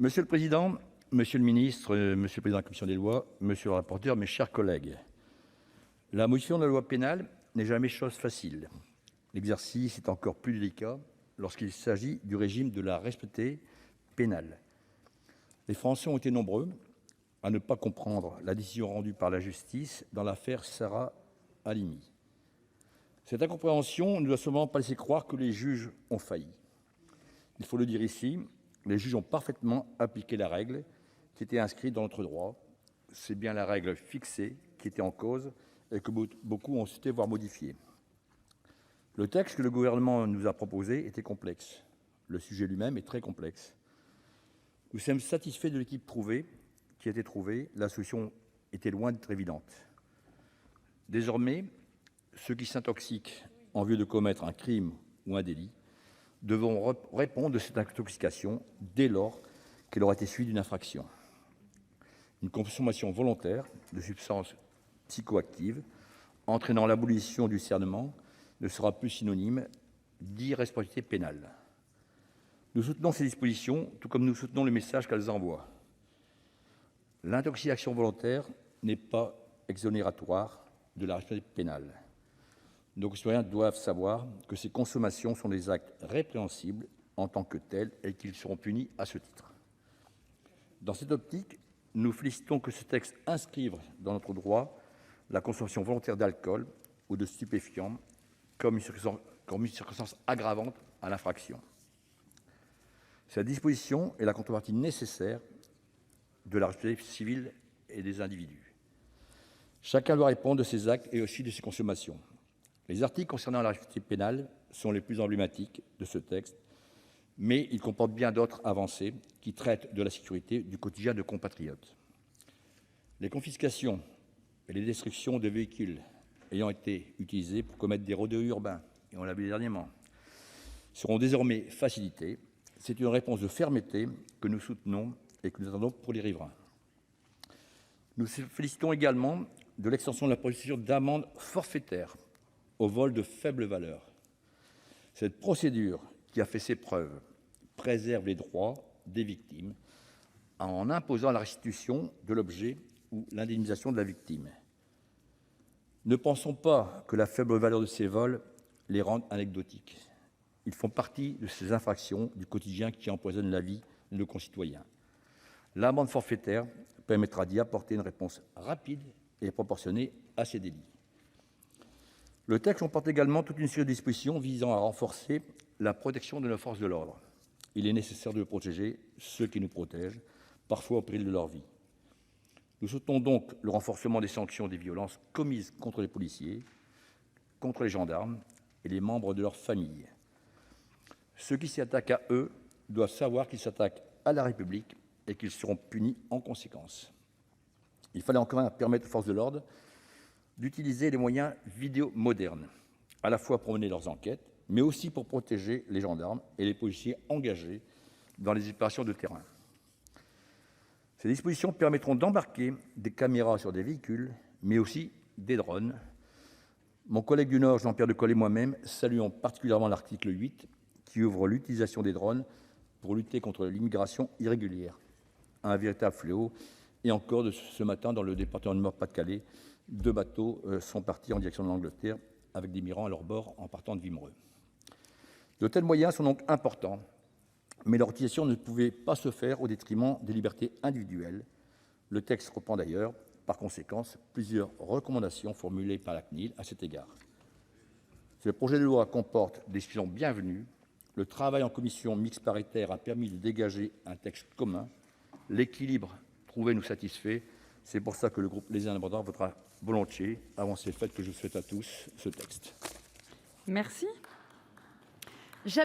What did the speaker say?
Monsieur le président, monsieur le ministre, monsieur le président de la commission des lois, monsieur le rapporteur, mes chers collègues, la modification de la loi pénale n'est jamais chose facile. L'exercice est encore plus délicat lorsqu'il s'agit du régime de la responsabilité pénale. Les Français ont été nombreux à ne pas comprendre la décision rendue par la justice dans l'affaire Sarah Halimi. Cette incompréhension ne doit cependant pas laisser croire que les juges ont failli. Il faut le dire ici, les juges ont parfaitement appliqué la règle qui était inscrite dans notre droit. C'est bien la règle fixée qui était en cause et que beaucoup ont souhaité voir modifiée. Le texte que le gouvernement nous a proposé était complexe. Le sujet lui-même est très complexe. Nous sommes satisfaits de l'équipe qui a été trouvée. La solution était loin d'être évidente. Désormais, ceux qui s'intoxiquent en vue de commettre un crime ou un délit devront répondre de cette intoxication dès lors qu'elle aura été suivie d'une infraction. Une consommation volontaire de substances psychoactives entraînant l'abolition du discernement ne sera plus synonyme d'irresponsabilité pénale. Nous soutenons ces dispositions, tout comme nous soutenons le message qu'elles envoient. L'intoxication volontaire n'est pas exonératoire de la responsabilité pénale. Nos concitoyens doivent savoir que ces consommations sont des actes répréhensibles en tant que tels et qu'ils seront punis à ce titre. Dans cette optique, nous félicitons que ce texte inscrive dans notre droit la consommation volontaire d'alcool ou de stupéfiants comme une circonstance aggravante à l'infraction. Cette disposition est la contrepartie nécessaire de la responsabilité civile et des individus. Chacun doit répondre de ses actes et aussi de ses consommations. Les articles concernant la responsabilité pénale sont les plus emblématiques de ce texte, mais il comporte bien d'autres avancées qui traitent de la sécurité du quotidien de compatriotes. Les confiscations et les destructions de véhicules ayant été utilisés pour commettre des rodéos urbains, et on l'a vu dernièrement, seront désormais facilitées. C'est une réponse de fermeté que nous soutenons et que nous attendons pour les riverains. Nous nous félicitons également de l'extension de la procédure d'amende forfaitaire au vol de faible valeur. Cette procédure, qui a fait ses preuves, préserve les droits des victimes en imposant la restitution de l'objet ou l'indemnisation de la victime. Ne pensons pas que la faible valeur de ces vols les rende anecdotiques. Ils font partie de ces infractions du quotidien qui empoisonnent la vie de nos concitoyens. L'amende forfaitaire permettra d'y apporter une réponse rapide et proportionnée à ces délits. Le texte comporte également toute une série de dispositions visant à renforcer la protection de nos forces de l'ordre. Il est nécessaire de protéger ceux qui nous protègent, parfois au péril de leur vie. Nous soutenons donc le renforcement des sanctions des violences commises contre les policiers, contre les gendarmes et les membres de leur famille. Ceux qui s'y attaquent à eux doivent savoir qu'ils s'attaquent à la République et qu'ils seront punis en conséquence. Il fallait encore permettre aux forces de l'ordre d'utiliser les moyens vidéo modernes, à la fois pour mener leurs enquêtes, mais aussi pour protéger les gendarmes et les policiers engagés dans les opérations de terrain. Ces dispositions permettront d'embarquer des caméras sur des véhicules, mais aussi des drones. Mon collègue du Nord, Jean-Pierre Decool, et moi-même saluons particulièrement l'article 8 qui ouvre l'utilisation des drones pour lutter contre l'immigration irrégulière, un véritable fléau. Et encore, ce matin, dans le département du Nord-Pas-de-Calais, 2 bateaux sont partis en direction de l'Angleterre avec des migrants à leur bord en partant de Wimereux. De tels moyens sont donc importants, mais leur utilisation ne pouvait pas se faire au détriment des libertés individuelles. Le texte reprend d'ailleurs, par conséquent, plusieurs recommandations formulées par la CNIL à cet égard. Ce projet de loi comporte des dispositions bienvenues. Le travail en commission mixte paritaire a permis de dégager un texte commun. L'équilibre trouvé nous satisfait. C'est pour ça que le groupe Les Indépendants votera volontiers, avant ces fêtes que je souhaite à tous, ce texte. Merci.